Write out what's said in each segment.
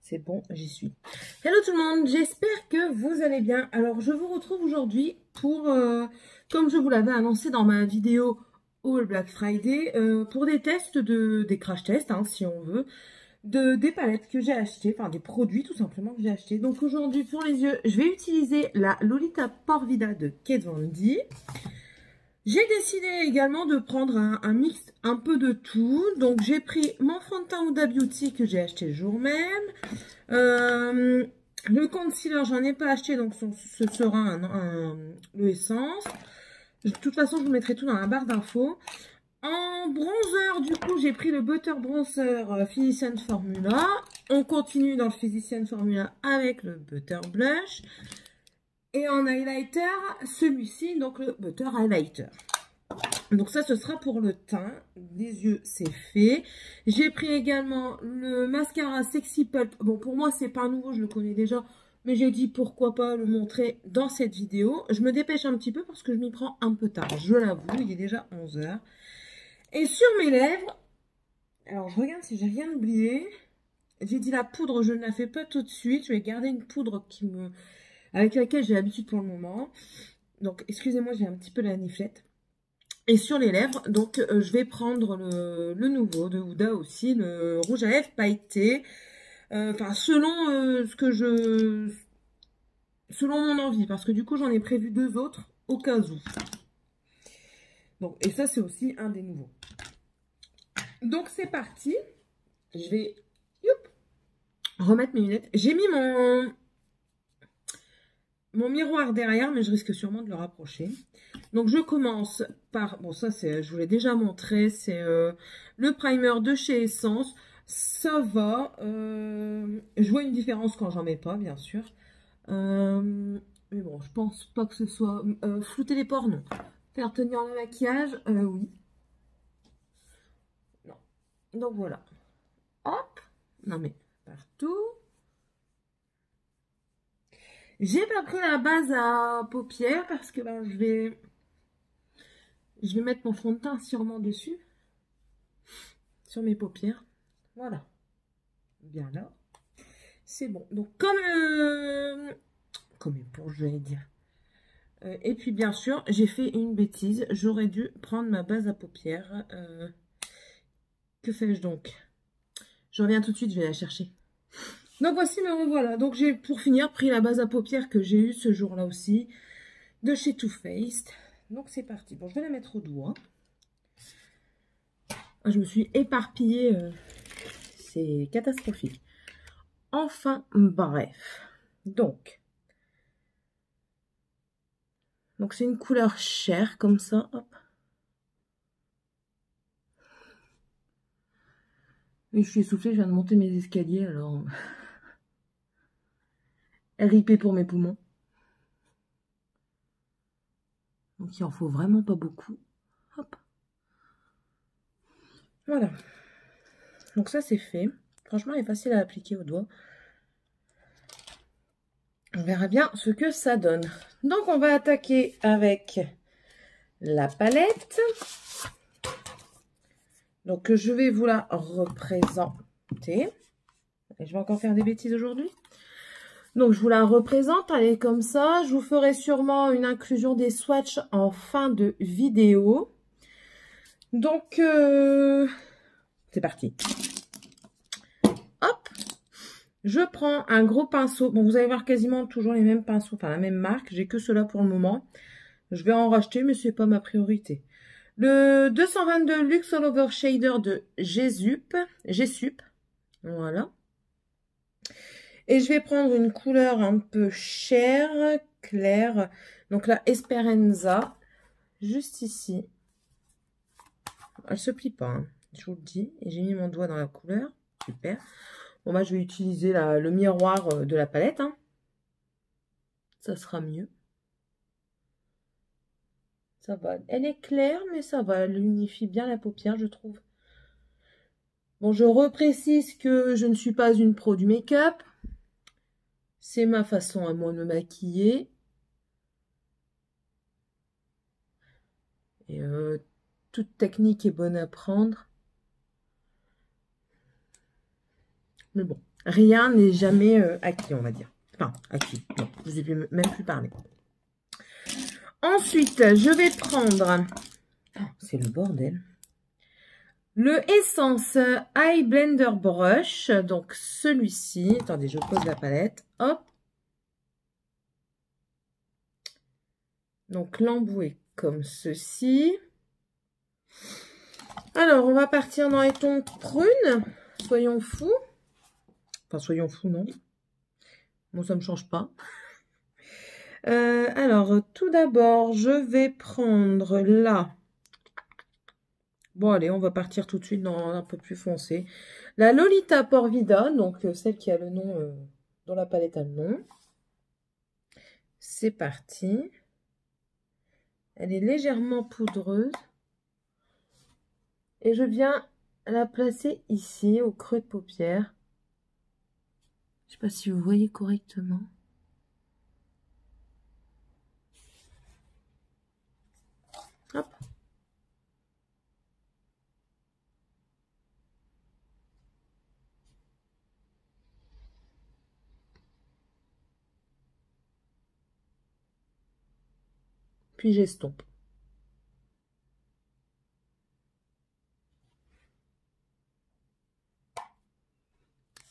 C'est bon, j'y suis. Hello tout le monde, j'espère que vous allez bien. Alors, je vous retrouve aujourd'hui pour, comme je vous l'avais annoncé dans ma vidéo All Black Friday, pour des tests, des crash tests, hein, si on veut, des palettes que j'ai achetées, enfin des produits tout simplement que j'ai achetés. Donc aujourd'hui, pour les yeux, je vais utiliser la Lolita Porvida de Kat Von D. J'ai décidé également de prendre un mix un peu de tout. Donc j'ai pris mon fond de teint Huda Beauty que j'ai acheté le jour même. Le concealer, j'en ai pas acheté, donc ce sera le Essence. De toute façon, je vous mettrai tout dans la barre d'infos. En bronzer, du coup, j'ai pris le Butter Bronzer Physicians Formula. On continue dans le Physicians Formula avec le Butter Blush. Et en highlighter, celui-ci, donc le Butter Highlighter. Donc ça, ce sera pour le teint. Les yeux, c'est fait. J'ai pris également le mascara Sexy Pulp. Bon, pour moi, c'est pas nouveau, je le connais déjà. Mais j'ai dit pourquoi pas le montrer dans cette vidéo. Je me dépêche un petit peu parce que je m'y prends un peu tard. Je l'avoue, il est déjà 11 h. Et sur mes lèvres, alors je regarde si j'ai rien oublié. J'ai dit la poudre, je ne la fais pas tout de suite. Je vais garder une poudre avec laquelle j'ai l'habitude pour le moment. Donc, excusez-moi, j'ai un petit peu la niflette. Et sur les lèvres, donc, je vais prendre le nouveau de Huda aussi, le rouge à lèvres pailleté. Enfin, selon selon mon envie, parce que du coup, j'en ai prévu 2 autres au cas où. Donc, et ça, c'est aussi un des nouveaux. Donc, c'est parti. Je vais remettre mes lunettes. J'ai mis mon miroir derrière, mais je risque sûrement de le rapprocher. Donc, je commence par... Bon, ça, je vous l'ai déjà montré. C'est le primer de chez Essence. Ça va. Je vois une différence quand j'en mets pas, bien sûr. Mais bon, je pense pas que ce soit... flouter les pores, non. Faire tenir le maquillage, oui. Non. Donc, voilà. Hop. Non, mais partout. J'ai pas pris la base à paupières parce que ben, je vais mettre mon fond de teint sûrement dessus. Sur mes paupières. Voilà. Bien là. C'est bon. Donc comme une éponge, je vais dire. Et puis bien sûr, j'ai fait une bêtise. J'aurais dû prendre ma base à paupières. Que fais-je donc? Je reviens tout de suite, je vais la chercher. Donc voici me revoilà. Donc j'ai pour finir pris la base à paupières que j'ai eue ce jour-là aussi. De chez Too Faced. Donc c'est parti. Bon, je vais la mettre au doigt. Je me suis éparpillée. C'est catastrophique. Enfin, bref. Donc c'est une couleur chair comme ça. Hop. Et je suis essoufflée, je viens de monter mes escaliers, alors... RIP pour mes poumons. Donc il en faut vraiment pas beaucoup. Hop. Voilà. Donc ça c'est fait. Franchement, il est facile à appliquer au doigt. On verra bien ce que ça donne. Donc on va attaquer avec la palette. Donc je vais vous la représenter. Et je vais encore faire des bêtises aujourd'hui. Donc je vous la représente, elle est comme ça. Je vous ferai sûrement une inclusion des swatchs en fin de vidéo. Donc c'est parti. Hop. Je prends un gros pinceau. Bon, vous allez voir quasiment toujours les mêmes pinceaux, enfin la même marque. J'ai que cela pour le moment. Je vais en racheter, mais c'est pas ma priorité. Le 222 Luxe All Over Shader de G-Sup. Voilà. Et je vais prendre une couleur un peu chair, claire. Donc la Esperanza, juste ici. Elle se plie pas, hein, je vous le dis. Et j'ai mis mon doigt dans la couleur. Super. Bon, bah, je vais utiliser le miroir de la palette. Hein. Ça sera mieux. Ça va. Elle est claire, mais ça va. Elle unifie bien la paupière, je trouve. Bon, je reprécise que je ne suis pas une pro du make-up. C'est ma façon à moi de me maquiller. Et toute technique est bonne à prendre. Mais bon, rien n'est jamais acquis, on va dire. Enfin, acquis, non, je ne vous ai même plus parlé. Ensuite, je vais prendre, oh, c'est le bordel, le Essence Eye Blender Brush, donc celui-ci. Attendez, je pose la palette, hop. Donc l'embout est comme ceci. Alors, on va partir dans les tons prunes, soyons fous. Enfin, soyons fous, non. Bon, ça ne me change pas. Alors, tout d'abord, je vais prendre là. Bon, allez, on va partir tout de suite dans un peu plus foncé. La Lolita Porvida, donc celle qui a le nom, dans la palette a le nom. C'est parti. Elle est légèrement poudreuse. Et je viens la placer ici, au creux de paupière. Je ne sais pas si vous voyez correctement. Hop. Puis j'estompe.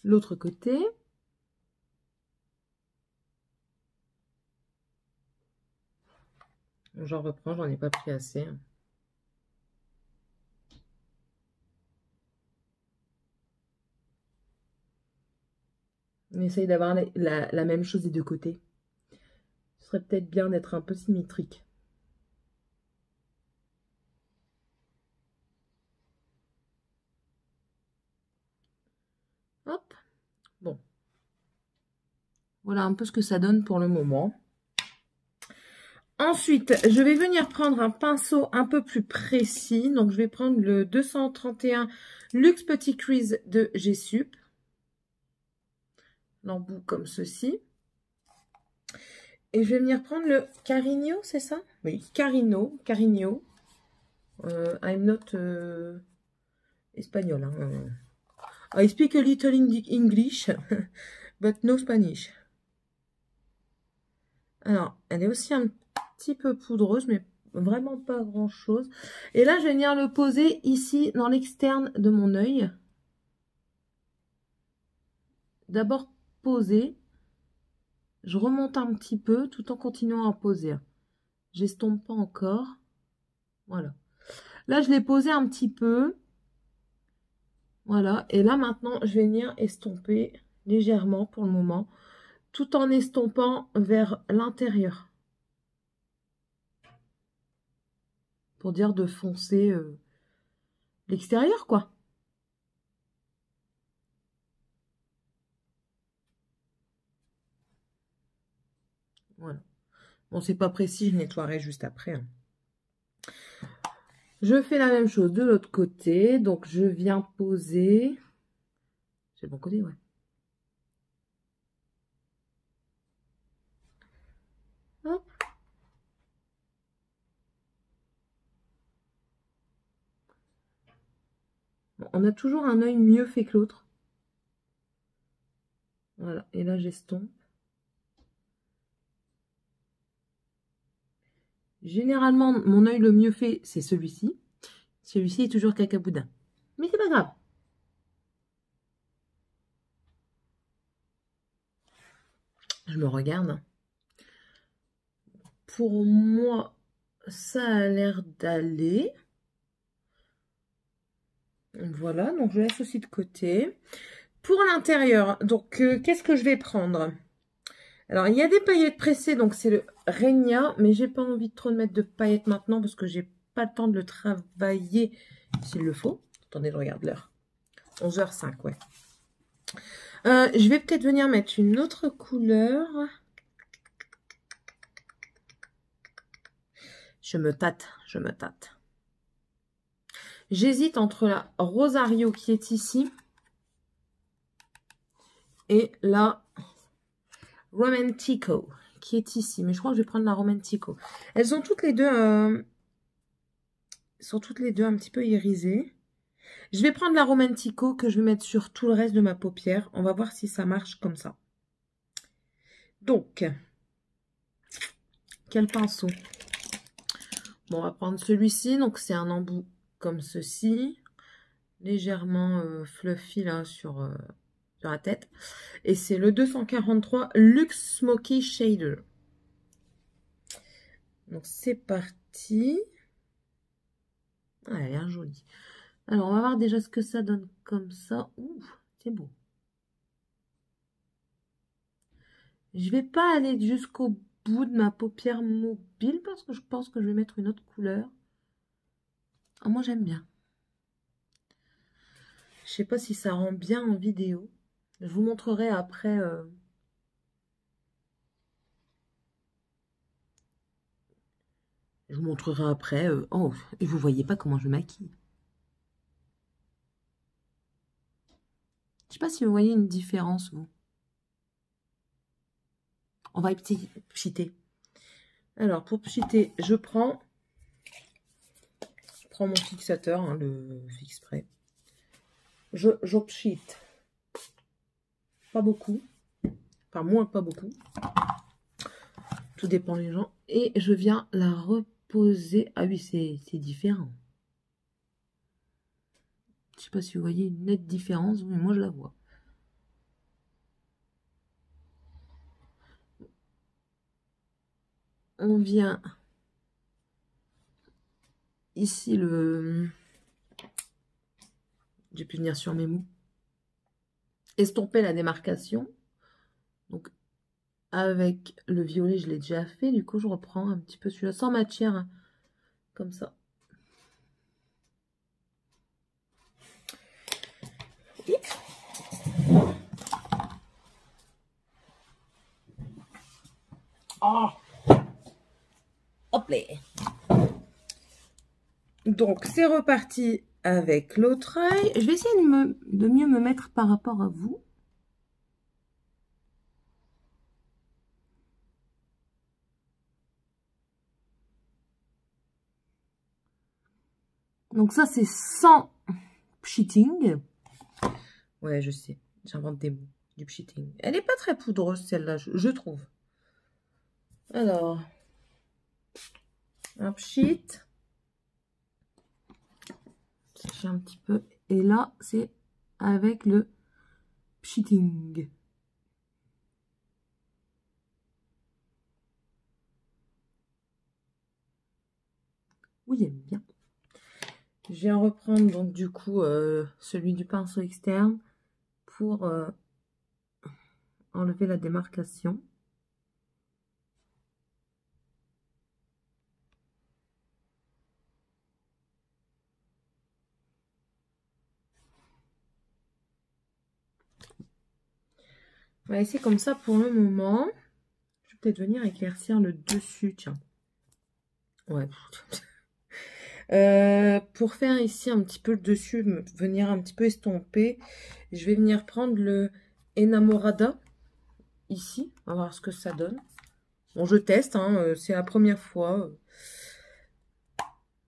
L'autre côté. J'en reprends, j'en ai pas pris assez. On essaye d'avoir la même chose des deux côtés. Ce serait peut-être bien d'être un peu symétrique. Hop. Bon. Voilà un peu ce que ça donne pour le moment. Ensuite, je vais venir prendre un pinceau un peu plus précis. Donc, je vais prendre le 231 Luxe Petit Crease de G-Sup. L'embout comme ceci. Et je vais venir prendre le Carigno, c'est ça? Oui, Carigno. I'm not espagnol. Hein. I speak a little English, but no Spanish. Alors, elle est aussi un petit peu poudreuse, mais vraiment pas grand chose. Et là, je vais venir le poser ici, dans l'externe de mon œil. D'abord poser. Je remonte un petit peu, tout en continuant à poser. J'estompe pas encore. Voilà. Là, je l'ai posé un petit peu. Voilà. Et là, maintenant, je vais venir estomper légèrement pour le moment, tout en estompant vers l'intérieur. Pour dire de foncer l'extérieur, quoi. Voilà. Bon, c'est pas précis, je nettoierai juste après. Hein. Je fais la même chose de l'autre côté. Donc, je viens poser. C'est le bon côté, ouais. Hop. Bon, on a toujours un œil mieux fait que l'autre. Voilà. Et là, j'estompe. Généralement, mon œil le mieux fait, c'est celui-ci. Celui-ci est toujours cacaboudin. Mais c'est pas grave. Je me regarde. Pour moi, ça a l'air d'aller. Voilà, donc je laisse aussi de côté. Pour l'intérieur, donc qu'est-ce que je vais prendre? Alors, il y a des paillettes pressées, donc c'est le Regna, mais j'ai pas envie de trop de mettre de paillettes maintenant parce que j'ai pas le temps de le travailler s'il le faut. Attendez, je regarde l'heure. 11h05, ouais. Je vais peut-être venir mettre une autre couleur. Je me tâte. J'hésite entre la Rosario qui est ici et la Romantico qui est ici. Mais je crois que je vais prendre la Romantico. Elles ont toutes les deux, sont toutes les deux un petit peu irisées. Je vais prendre la Romantico que je vais mettre sur tout le reste de ma paupière. On va voir si ça marche comme ça. Donc, quel pinceau? Bon, on va prendre celui-ci. Donc, c'est un embout comme ceci. Légèrement fluffy là sur la tête. Et c'est le 243 Luxe Smoky Shader. Donc, c'est parti. Ah, elle a l'air jolie. Alors, on va voir déjà ce que ça donne comme ça. Ouh, c'est beau. Je vais pas aller jusqu'au bout de ma paupière mobile parce que je pense que je vais mettre une autre couleur. Ah, moi, j'aime bien. Je sais pas si ça rend bien en vidéo. Je vous montrerai après. Je vous montrerai après. Oh, et vous voyez pas comment je maquille. Je sais pas si vous voyez une différence, vous. On va pchiter. Alors, pour pchiter, je prends mon fixateur, hein, le fixe spray. Je pchite. Pas beaucoup. Enfin, moins, pas beaucoup. Tout dépend des gens. Et je viens la reposer. Ah oui, c'est différent. Je sais pas si vous voyez une nette différence, mais moi, je la vois. On vient ici j'ai pu venir sur mes mots. Estomper la démarcation. Donc, avec le violet, je l'ai déjà fait. Du coup, je reprends un petit peu celui-là, sans matière, hein, comme ça. Oh, hop là. Donc, c'est reparti avec l'autre œil. Je vais essayer de mieux me mettre par rapport à vous. Donc ça, c'est sans pchitting. Ouais, je sais. J'invente des mots. Du pchitting. Elle n'est pas très poudreuse, celle-là, je trouve. Alors, un pchit. Sécher un petit peu. Et là, c'est avec le pchitting. Oui, j'aime bien. Je viens reprendre donc du coup celui du pinceau externe pour enlever la démarcation. On va essayer comme ça pour le moment. Je vais peut-être venir éclaircir le dessus, tiens. Ouais. Pour faire ici un petit peu le dessus, venir un petit peu estomper, je vais venir prendre le Enamorada, ici. On va voir ce que ça donne. Bon, je teste, hein, c'est la première fois.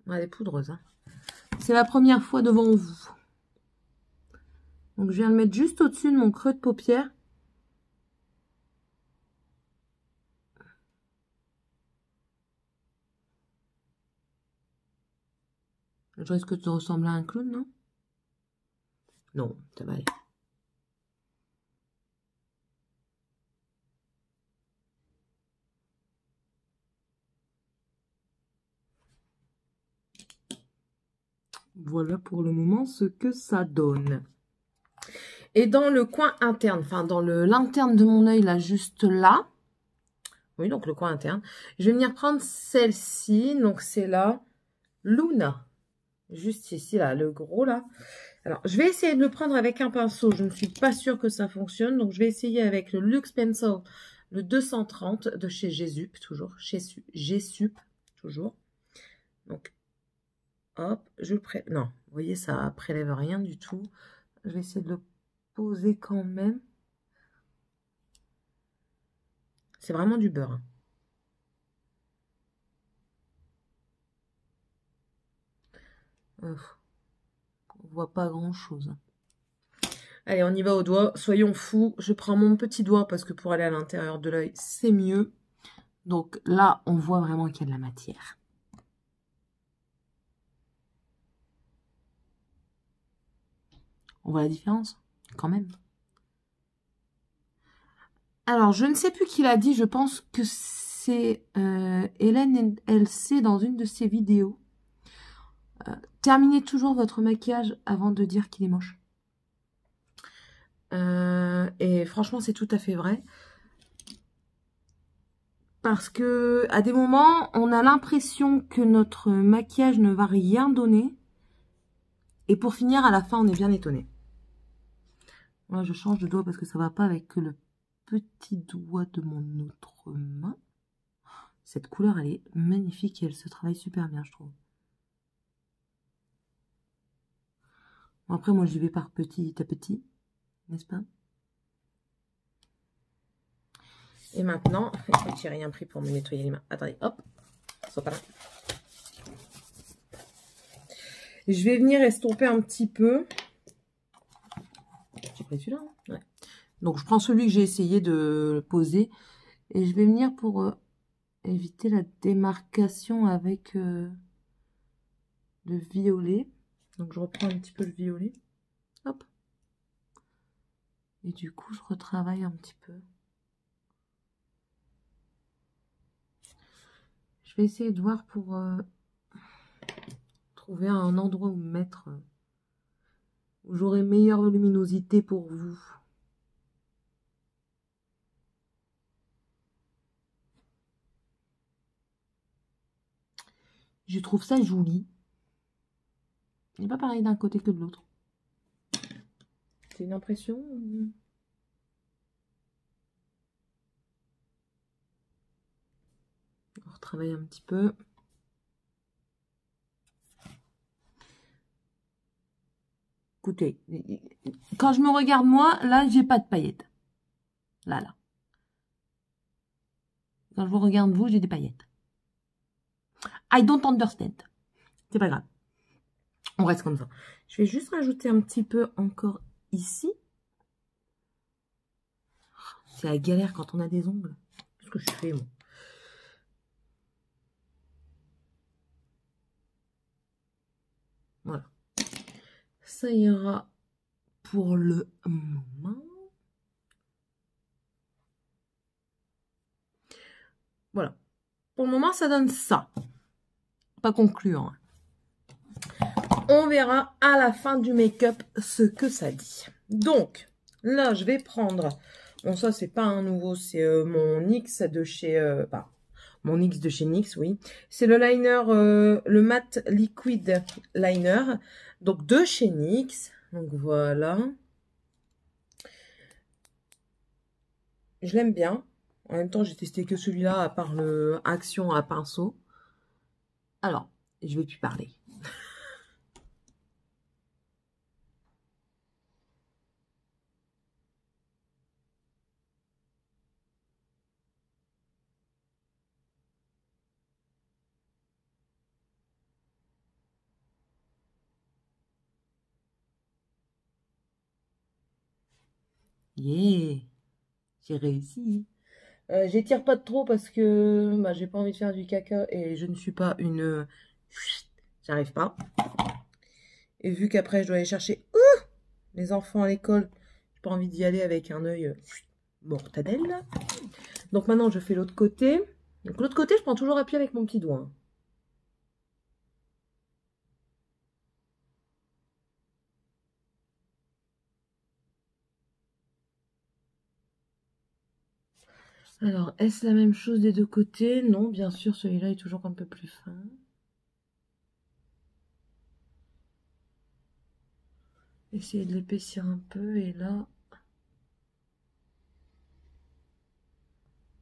Elle est poudreuse, hein. C'est la première fois devant vous. Donc, je viens le mettre juste au-dessus de mon creux de paupière. Je risque de ressembler à un clown, non? Non, ça va aller. Voilà pour le moment ce que ça donne. Et dans le coin interne, enfin dans l'interne de mon œil, là, juste là. Oui, donc le coin interne. Je vais venir prendre celle-ci. Donc c'est la Luna. Juste ici, là, le gros, là. Alors, je vais essayer de le prendre avec un pinceau. Je ne suis pas sûre que ça fonctionne. Donc, je vais essayer avec le Luxe Pencil, le 230 de chez G-Sup, toujours. Chez G-Sup, toujours. Donc, hop, je le prélève. Non, vous voyez, ça prélève rien du tout. Je vais essayer de le poser quand même. C'est vraiment du beurre, hein. voit pas grand chose. Allez, on y va au doigt. Soyons fous. Je prends mon petit doigt parce que pour aller à l'intérieur de l'œil, c'est mieux. Donc là, on voit vraiment qu'il y a de la matière. On voit la différence, quand même. Alors, je ne sais plus qui l'a dit. Je pense que c'est Hélène LC dans une de ses vidéos. Terminez toujours votre maquillage avant de dire qu'il est moche. Et franchement, c'est tout à fait vrai. Parce que à des moments, on a l'impression que notre maquillage ne va rien donner. Et pour finir, à la fin, on est bien étonné. Moi, je change de doigt parce que ça va pas avec le petit doigt de mon autre main. Cette couleur, elle est magnifique et elle se travaille super bien, je trouve. Bon, après, moi, j'y vais par petit à petit, n'est-ce pas? Et maintenant, j'ai rien pris pour me nettoyer les mains. Attendez, hop, soit pas là. Je vais venir estomper un petit peu. J'ai pris celui-là, hein, ouais. Donc, je prends celui que j'ai essayé de poser. Et je vais venir pour éviter la démarcation avec le violet. Donc, je reprends un petit peu le violet. Hop. Et du coup, je retravaille un petit peu. Je vais essayer de voir pour trouver un endroit où me mettre, où j'aurai meilleure luminosité pour vous. Je trouve ça joli. Il n'est pas pareil d'un côté que de l'autre. C'est une impression. On retravaille un petit peu. Écoutez, quand je me regarde moi, là, j'ai pas de paillettes. Là. Quand je vous regarde vous, j'ai des paillettes. I don't understand. C'est pas grave. On reste comme ça. Je vais juste rajouter un petit peu encore ici. C'est la galère quand on a des ongles. Qu'est-ce que je fais, moi? Voilà. Ça ira pour le moment. Voilà. Pour le moment, ça donne ça. Pas concluant. On verra à la fin du make-up ce que ça dit. Donc, là, je vais prendre... Bon, ça, c'est pas un nouveau, c'est mon NYX de chez... mon NYX de chez NYX, oui. C'est le liner, le matte liquid liner. Donc, de chez NYX. Donc, voilà. Je l'aime bien. En même temps, j'ai testé que celui-là, à part le Action à pinceau. Alors, je vais plus parler. Yeah, j'ai réussi. J'étire pas trop parce que j'ai pas envie de faire du caca et je ne suis pas une... J'arrive pas. Et vu qu'après je dois aller chercher les enfants à l'école, j'ai pas envie d'y aller avec un œil mortadelle. Donc maintenant je fais l'autre côté. Donc l'autre côté je prends toujours appui avec mon petit doigt. Alors, est-ce la même chose des deux côtés? Non, bien sûr, celui-là est toujours un peu plus fin. Essayez de l'épaissir un peu et là,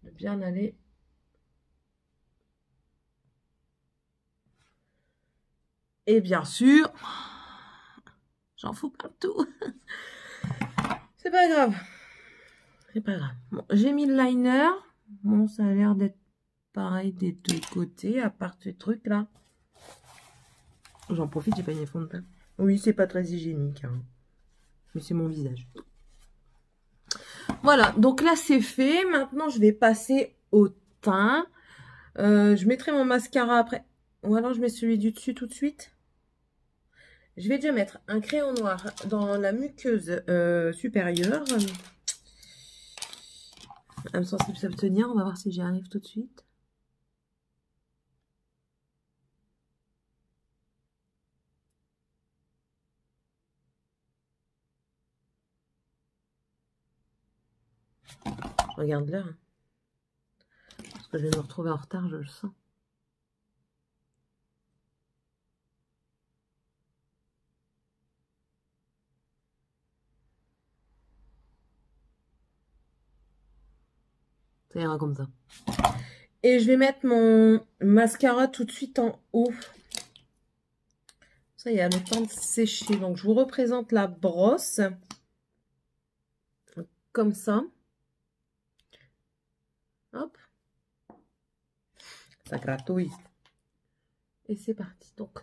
de bien aller. Et bien sûr, j'en fous partout. C'est pas grave. C'est pas grave. Bon, j'ai mis le liner. Bon, ça a l'air d'être pareil des deux côtés, à part ce truc là. J'en profite, j'ai pas mis les fonds de teint. Oui, c'est pas très hygiénique, hein. Mais c'est mon visage. Voilà, donc là c'est fait. Maintenant je vais passer au teint. Je mettrai mon mascara après. Ou alors je mets celui du dessus tout de suite. Je vais déjà mettre un crayon noir dans la muqueuse supérieure. Âme sensible s'abstenir, on va voir si j'y arrive tout de suite. Je regarde l'heure. Parce que je vais me retrouver en retard, je le sens. Ça ira comme ça. Et je vais mettre mon mascara tout de suite en haut. Ça y est, le temps de sécher. Donc, je vous représente la brosse. Comme ça. Hop. Ça gratouille. Et c'est parti. Donc,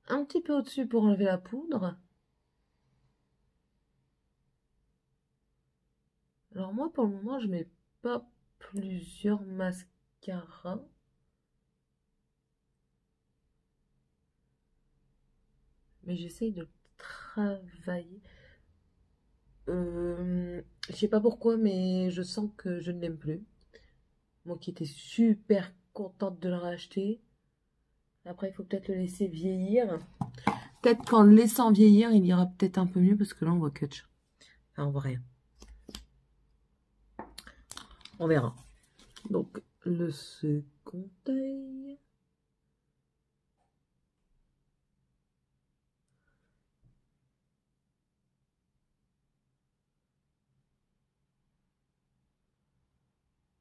un petit peu au-dessus pour enlever la poudre. Alors moi, pour le moment, je mets pas plusieurs mascaras. Mais j'essaye de travailler. Je sais pas pourquoi, mais je sens que je ne l'aime plus. Moi qui étais super contente de le racheter. Après, il faut peut-être le laisser vieillir. Peut-être qu'en le laissant vieillir, il ira peut-être un peu mieux parce que là, on voit que... Enfin, on voit rien. On verra. Donc, le second œil.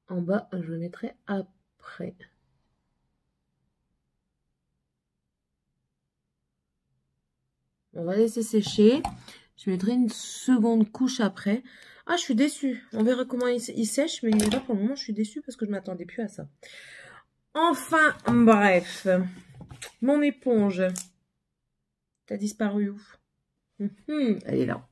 En bas, je le mettrai après. On va laisser sécher. Je mettrai une seconde couche après. Ah, je suis déçue. On verra comment il sèche. Mais là, pour le moment, je suis déçue parce que je ne m'attendais plus à ça. Enfin, bref. Mon éponge. T'as disparu où? Elle est là.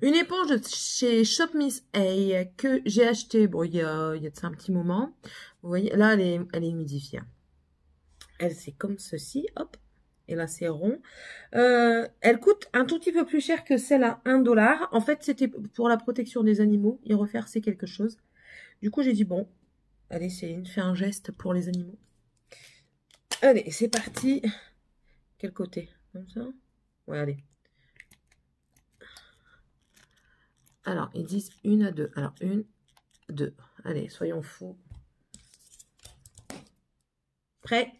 Une éponge de chez Shop Miss A que j'ai acheté, bon, il y a de ça un petit moment. Vous voyez, là, elle est humidifiée. Elle, c'est comme ceci, hop. Et là, c'est rond. Elle coûte un tout petit peu plus cher que celle à 1 $. En fait, c'était pour la protection des animaux. Et refaire, c'est quelque chose. Du coup, j'ai dit, bon, allez, Céline, fais un geste pour les animaux. Allez, c'est parti. Quel côté? Comme ça? Ouais, allez. Alors, ils disent 1 à 2. Alors, 1, 2. Allez, soyons fous. Prêt?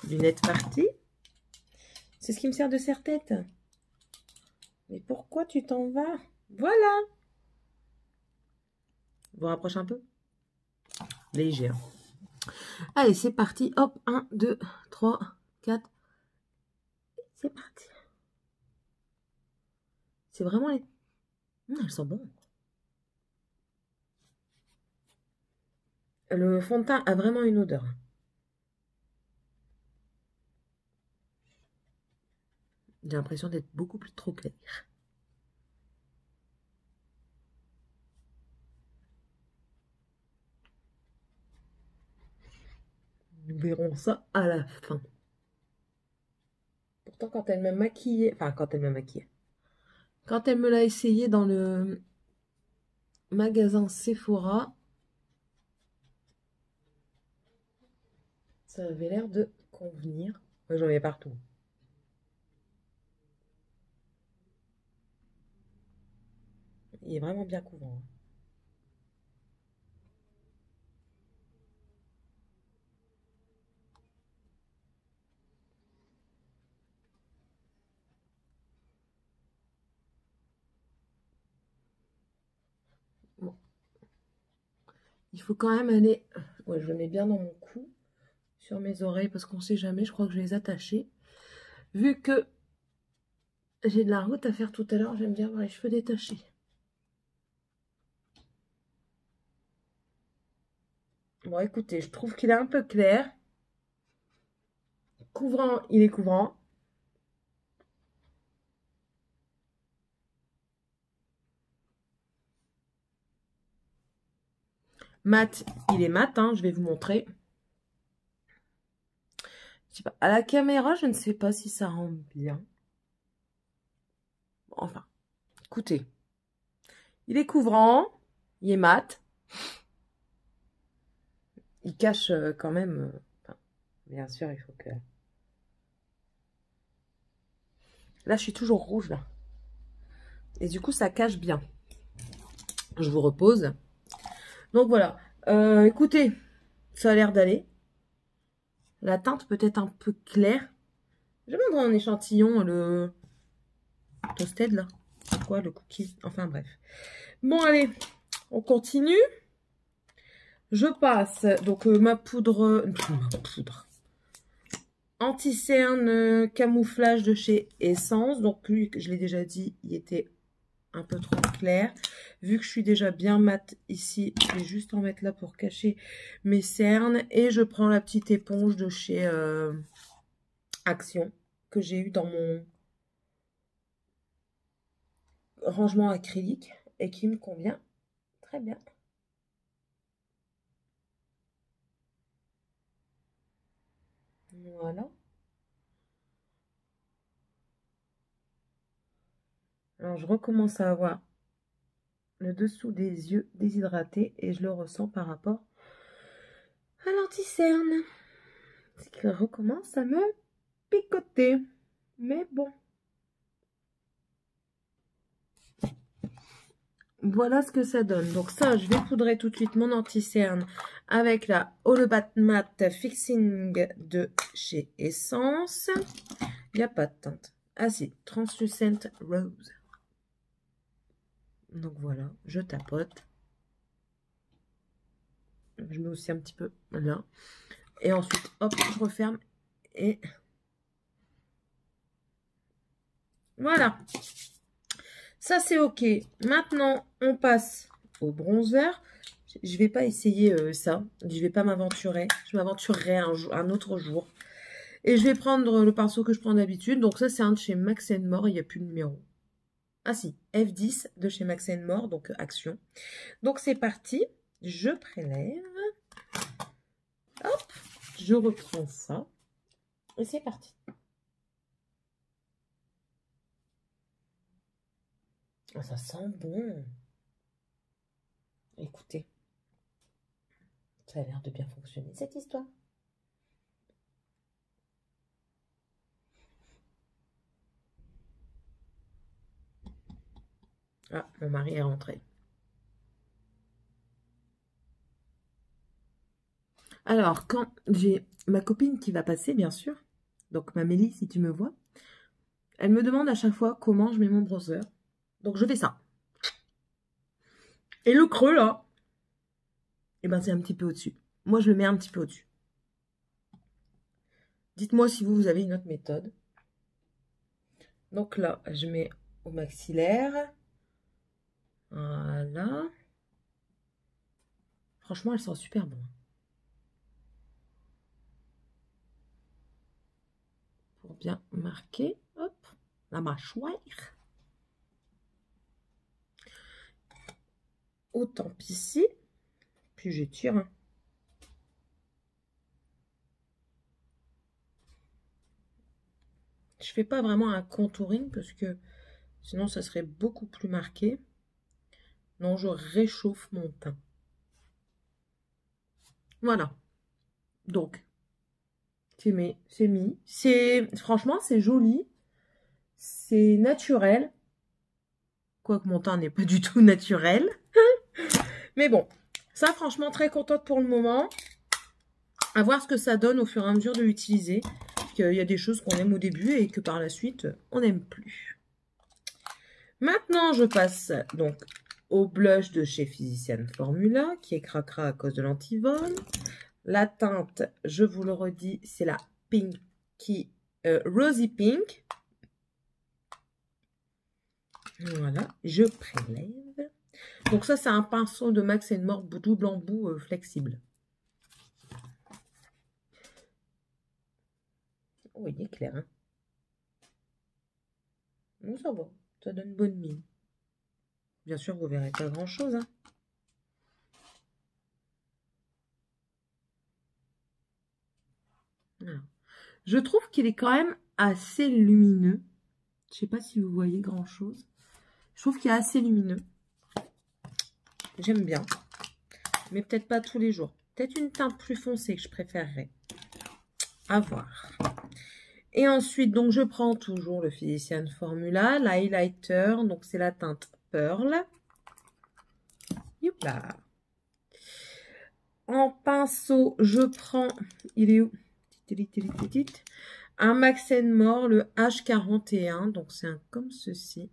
Lunettes partie. C'est ce qui me sert de serre-tête. Mais pourquoi tu t'en vas? Voilà. Je vous rapproche un peu. Léger. Allez, c'est parti. Hop, 1, 2, 3, 4. C'est parti. C'est vraiment les... elles sont bonnes. Le fond de teint a vraiment une odeur. J'ai l'impression d'être beaucoup plus trop clair. Nous verrons ça à la fin. Pourtant, quand elle m'a maquillée... Enfin, quand elle m'a maquillée. Quand elle me l'a essayé dans le magasin Sephora, ça avait l'air de convenir. Moi, j'en avais partout. Il est vraiment bien couvrant. Bon. Il faut quand même aller... Ouais, je le mets bien dans mon cou, sur mes oreilles, parce qu'on sait jamais, je crois que je vais les attacher. Vu que j'ai de la route à faire tout à l'heure, j'aime bien avoir les cheveux détachés. Bon, écoutez, je trouve qu'il est un peu clair. Couvrant, il est couvrant. Mat, il est mat, hein, je vais vous montrer. Je sais pas, à la caméra, je ne sais pas si ça rend bien. Enfin, écoutez. Il est couvrant, il est mat. Il cache quand même... enfin, bien sûr, il faut que... Là, je suis toujours rouge, là. Et du coup, ça cache bien. Je vous repose. Donc, voilà. Écoutez, ça a l'air d'aller. La teinte peut être un peu claire. Je vais prendre un échantillon, le toasted, là. C'est quoi, le cookie? Enfin, bref. Bon, allez, on continue. Je passe, donc, ma poudre anti-cerne camouflage de chez Essence. Donc, lui, je l'ai déjà dit, il était un peu trop clair. Vu que je suis déjà bien mat ici, je vais juste en mettre là pour cacher mes cernes. Et je prends la petite éponge de chez Action que j'ai eu dans mon rangement acrylique et qui me convient très bien. Voilà. Alors, je recommence à avoir le dessous des yeux déshydraté et je le ressens par rapport à l'anti-cerne. Ce qui recommence à me picoter. Mais bon. Voilà ce que ça donne. Donc ça, je vais poudrer tout de suite mon anti-cerne avec la Holobat Matte Fixing de chez Essence. Il n'y a pas de teinte. Ah si, Translucent Rose. Donc voilà, je tapote. Je mets aussi un petit peu là. Et ensuite, hop, je referme. Et voilà. Ça, c'est OK. Maintenant, on passe au bronzer. Je ne vais pas essayer ça. Je ne vais pas m'aventurer. Je m'aventurerai un autre jour. Et je vais prendre le pinceau que je prends d'habitude. Donc ça, c'est un de chez Max More. Il n'y a plus de numéro. Ah si, F10 de chez Max More. Donc Action. Donc c'est parti. Je prélève. Hop. Je reprends ça. Et c'est parti. Oh, ça sent bon. Écoutez. Ça a l'air de bien fonctionner, cette histoire. Ah, mon mari est rentré. Alors, quand j'ai ma copine qui va passer, bien sûr, donc ma Mélie, si tu me vois, elle me demande à chaque fois comment je mets mon bronzer. Donc, je fais ça. Et le creux, là, eh ben, c'est un petit peu au-dessus. Moi, je le mets un petit peu au-dessus. Dites-moi si vous avez une autre méthode. Donc là, je mets au maxillaire. Voilà. Franchement, elle sent super bon. Pour bien marquer, hop, la mâchoire. Autant ici. Puis j'étire. Hein. Je fais pas vraiment un contouring parce que sinon ça serait beaucoup plus marqué. Non, je réchauffe mon teint. Voilà. Donc, c'est mis. Franchement, c'est joli. C'est naturel. Quoique mon teint n'est pas du tout naturel. Mais bon, ça franchement très contente pour le moment. À voir ce que ça donne au fur et à mesure de l'utiliser. Il y a des choses qu'on aime au début et que par la suite, on n'aime plus. Maintenant, je passe donc au blush de chez Physician Formula, qui est cracra à cause de l'antivol. La teinte, je vous le redis, c'est la Rosy Pink. Voilà, je prélève. Donc ça, c'est un pinceau de Max More double embout flexible. voyez clair, hein. Bon, ça va. Ça donne bonne mine. Bien sûr, vous verrez pas grand-chose, hein. Voilà. Je trouve qu'il est quand même assez lumineux. Je sais pas si vous voyez grand-chose. Je trouve qu'il est assez lumineux. J'aime bien. Mais peut-être pas tous les jours. Peut-être une teinte plus foncée que je préférerais. À voir. Et ensuite, donc je prends toujours le Physician Formula, l'highlighter. Donc c'est la teinte Pearl. Youpla. En pinceau, je prends... Il est où? Un Max More, le H41. Donc c'est un comme ceci.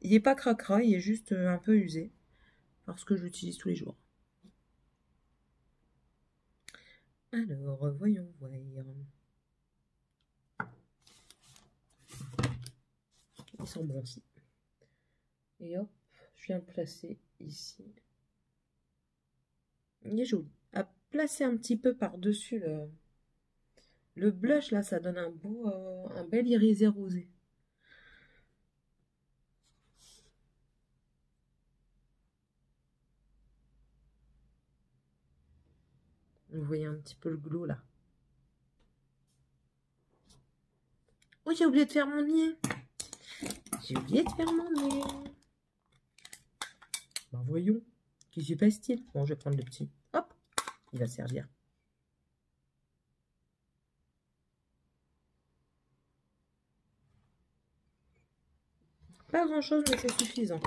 Il n'est pas cracra, il est juste un peu usé. Parce que j'utilise tous les jours. Alors, voyons voir. Ils sont bons aussi. Et hop, je viens le placer ici. Il est joli. À placer un petit peu par-dessus le blush, là, ça donne un bel irisé rosé. Vous voyez un petit peu le glow, là. Oh, j'ai oublié de faire mon nez. J'ai oublié de faire mon nez. Ben voyons. Qui se passe-t-il? Bon, je vais prendre le petit. Hop, il va servir. Pas grand-chose, mais c'est suffisant.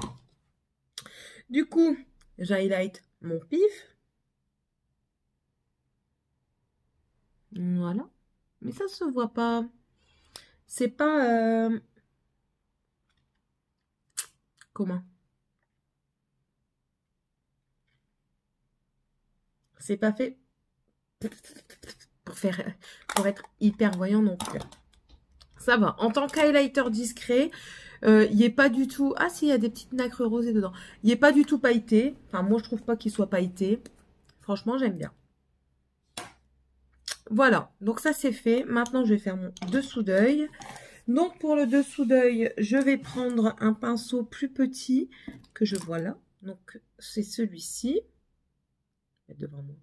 Du coup, j'highlight mon pif. Voilà. Mais ça se voit pas. C'est pas... Comment? C'est pas fait pour être hyper voyant non plus. Ça va. En tant qu'highlighter discret, il n'est pas du tout... Ah si, il y a des petites nacres rosées dedans. Il n'est pas du tout pailleté. Enfin, moi, je trouve pas qu'il soit pailleté. Franchement, j'aime bien. Voilà. Donc, ça, c'est fait. Maintenant, je vais faire mon dessous d'œil. Donc, pour le dessous d'œil, je vais prendre un pinceau plus petit que je vois là. Donc, c'est celui-ci. Devant moi.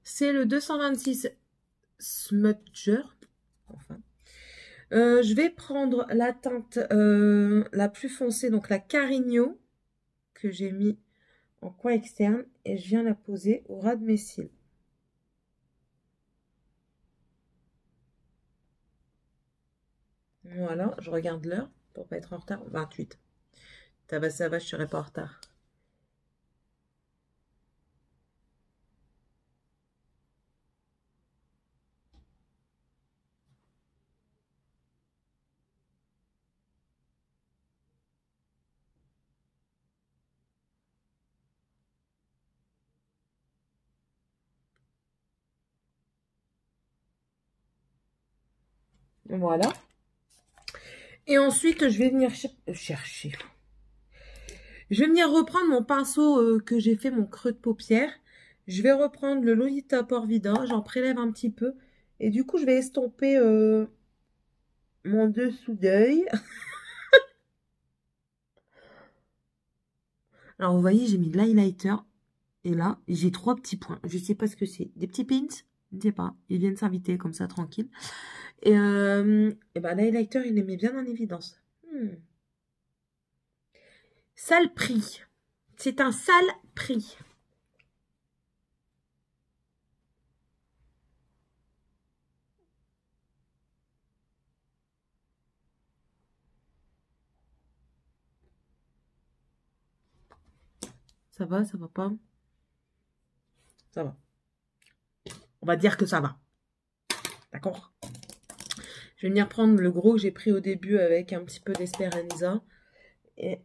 C'est le 226 Smudger. Enfin. Je vais prendre la teinte la plus foncée, donc la Carigno, que j'ai mis en coin externe, et je viens la poser au ras de mes cils. Voilà, je regarde l'heure pour pas être en retard. 28. Ça va, je serai pas en retard. Voilà. Et ensuite, je vais venir chercher. Je vais venir reprendre mon pinceau que j'ai fait mon creux de paupière. Je vais reprendre le Lolita Porvida. J'en prélève un petit peu. Et du coup, je vais estomper mon dessous d'œil. Alors, vous voyez, j'ai mis de l'highlighter. Et là, j'ai 3 petits points. Je ne sais pas ce que c'est. Des petits pins? Je ne sais pas. Ils viennent s'inviter comme ça, tranquille. Et ben, l'highlighter, il les met bien en évidence. Sale prix. C'est un sale prix. Ça va pas? Ça va. On va dire que ça va. D'accord? Je vais venir prendre le gros que j'ai pris au début avec un petit peu d'Esperanza. Et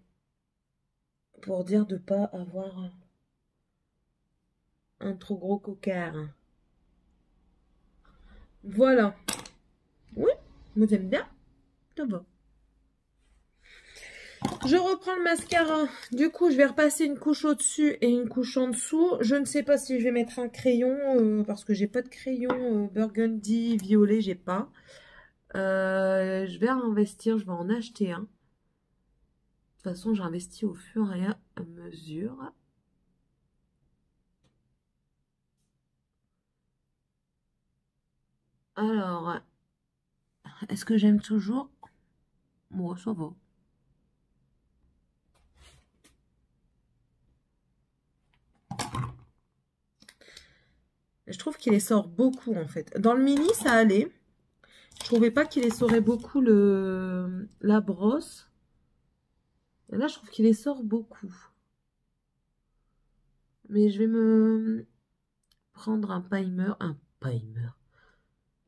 pour dire de ne pas avoir un trop gros cocard. Voilà. Oui, moi j'aime bien. Ça va. Je reprends le mascara. Du coup, je vais repasser une couche au-dessus et une couche en dessous. Je ne sais pas si je vais mettre un crayon parce que j'ai pas de crayon burgundy, violet, j'ai pas. Je vais investir, je vais en acheter un. De toute façon, j'investis au fur et à mesure. Alors, est-ce que j'aime toujours? Moi, ça va. Je trouve qu'il essore beaucoup en fait. Dans le mini, ça allait. Je trouvais pas qu'il essorait beaucoup la brosse. Et là, je trouve qu'il essore beaucoup. Mais je vais me prendre un primer.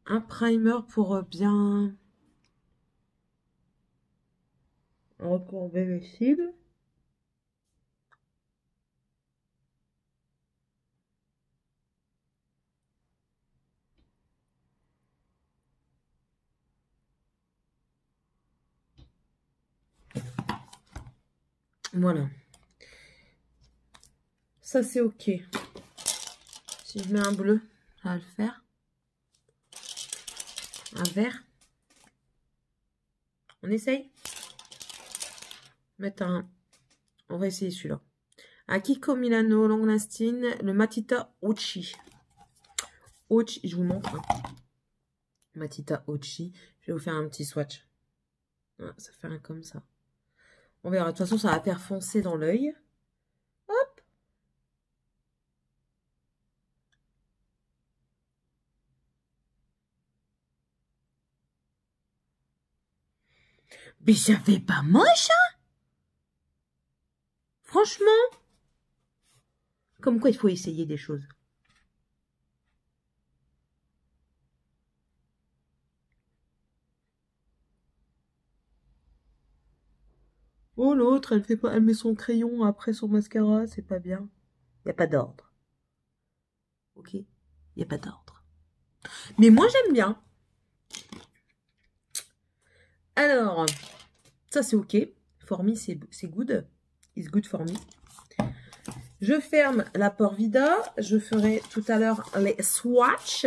Un primer pour bien recourber les cils. Voilà. Ça, c'est OK. Si je mets un bleu, ça va le faire. Un vert. On essaye. Mettre un... On va essayer celui-là. Un Kiko Milano Long Lasting, le Matita Ochi. Ochi, je vous montre. Matita Ochi. Je vais vous faire un petit swatch. Ah, ça fait un comme ça. On verra. De toute façon, ça va faire foncer dans l'œil. Hop. Mais ça fait pas moche, hein? Franchement. Comme quoi, il faut essayer des choses. Oh, l'autre, elle fait pas, elle met son crayon après son mascara, c'est pas bien. Il n'y a pas d'ordre. Ok? Il n'y a pas d'ordre. Mais moi, j'aime bien. Alors, ça, c'est ok. For me, c'est good. It's good for me. Je ferme la Pore Vida. Je ferai tout à l'heure les swatchs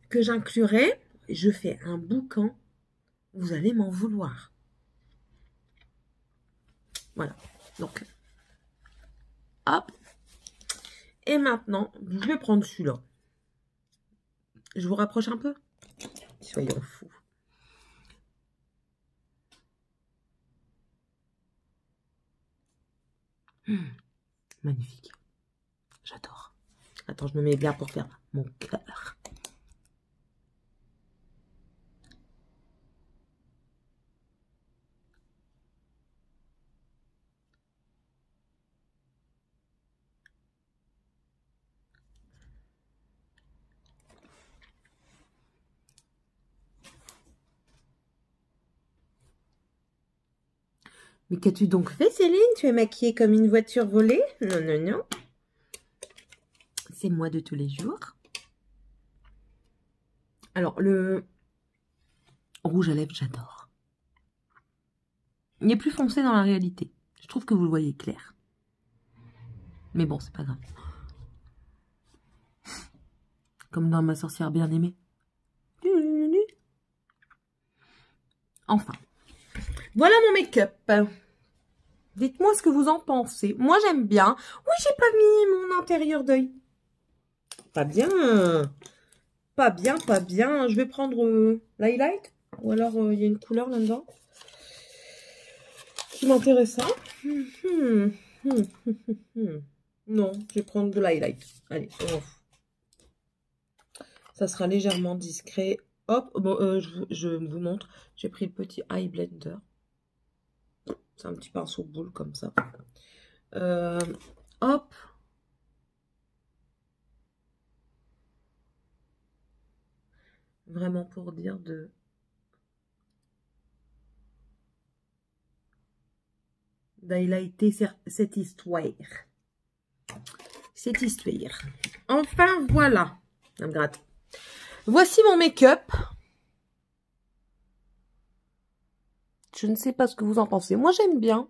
que j'inclurai. Je fais un boucan. Vous allez m'en vouloir. Voilà. Donc, hop. Et maintenant, je vais prendre celui-là. Je vous rapproche un peu. Soyons fous. Magnifique. J'adore. Attends, je me mets bien pour faire mon cœur. Mais qu'as-tu donc fait, Céline? Tu es maquillée comme une voiture volée? Non, non, non. C'est moi de tous les jours. Alors, le rouge à lèvres, j'adore. Il est plus foncé dans la réalité. Je trouve que vous le voyez clair. Mais bon, c'est pas grave. Comme dans Ma sorcière bien-aimée. Enfin. Voilà mon make-up. Dites-moi ce que vous en pensez. Moi, j'aime bien. Oui, j'ai pas mis mon intérieur d'œil. Pas bien. Pas bien, pas bien. Je vais prendre l'highlight. Ou alors, il y a une couleur là-dedans qui m'intéresse. Non, je vais prendre de l'highlight. Allez, on en fout. Ça sera légèrement discret. Hop, bon, je vous montre. J'ai pris le petit eye blender. C'est un petit pinceau boule comme ça. Hop. Vraiment pour dire d'highlighter cette histoire. Cette histoire. Enfin, voilà. Ça me gratte. Voici mon make-up. Je ne sais pas ce que vous en pensez. Moi, j'aime bien.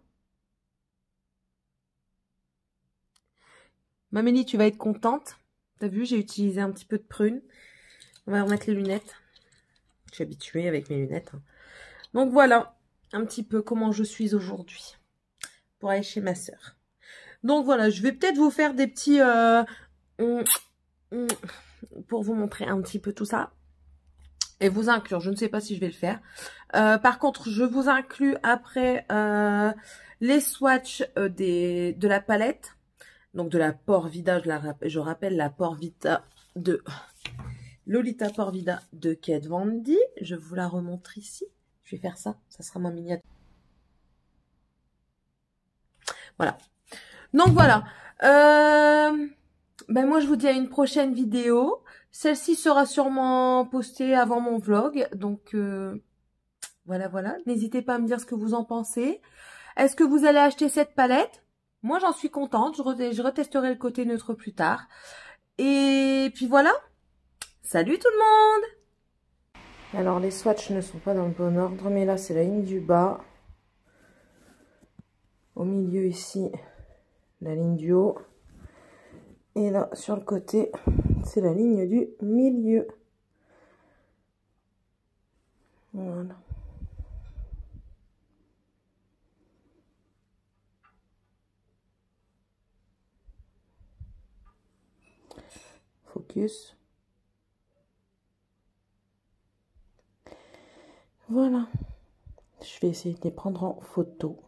Mamélie, tu vas être contente. T'as vu, j'ai utilisé un petit peu de prune. On va remettre les lunettes. Je suis habituée avec mes lunettes. Donc voilà, un petit peu comment je suis aujourd'hui. Pour aller chez ma soeur. Donc voilà, je vais peut-être vous faire des petits... pour vous montrer un petit peu tout ça. Et vous inclure, je ne sais pas si je vais le faire. Par contre, je vous inclus après les swatchs de la palette. Donc de la Porvida, je rappelle la Porvida de Lolita Porvida de Kat Von D. Je vous la remontre ici. Je vais faire ça, ça sera ma miniature. Voilà. Donc voilà. Ben moi je vous dis à une prochaine vidéo. Celle-ci sera sûrement postée avant mon vlog. Donc voilà. N'hésitez pas à me dire ce que vous en pensez. Est-ce que vous allez acheter cette palette? Moi j'en suis contente. Je retesterai le côté neutre plus tard. Et puis voilà. Salut tout le monde! Alors les swatchs ne sont pas dans le bon ordre. Mais là c'est la ligne du bas. Au milieu ici, la ligne du haut. Et là, sur le côté, c'est la ligne du milieu. Voilà. Focus. Voilà. Je vais essayer de les prendre en photo.